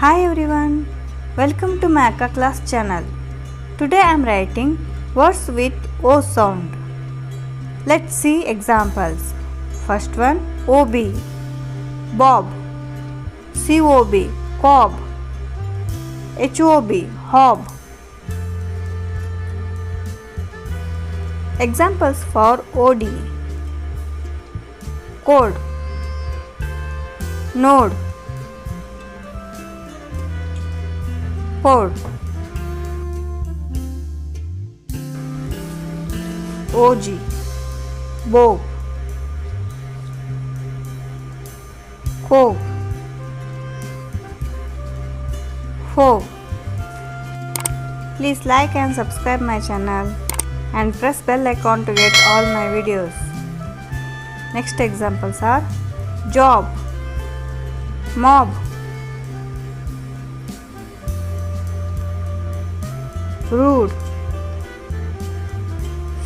Hi everyone, welcome to my Akka class channel. Today I am writing words with O sound. Let's see examples. First one, OB, Bob, COB, Cob, HOB, Hob. Examples for OD, Code, Node, Port, OG, Bow, Coke, Fog. Please like and subscribe my channel and press bell icon to get all my videos. Next examples are job, mob, rude,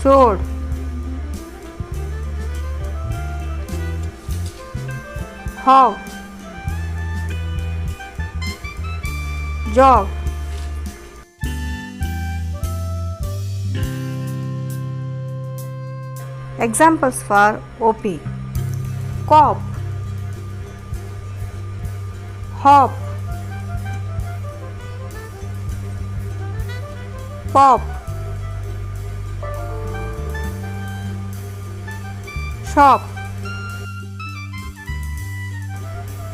sword, hog, jog. Examples for OP, cop, hop, pop, shop.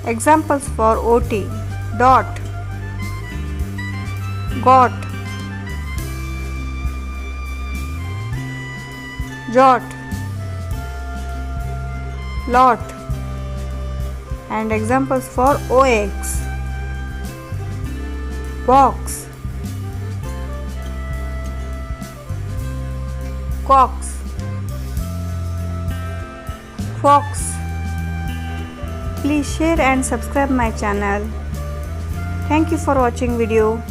Examples for OT, dot, got, jot, lot. And examples for OX, box, cox, fox. Please share and subscribe my channel. Thank you for watching video.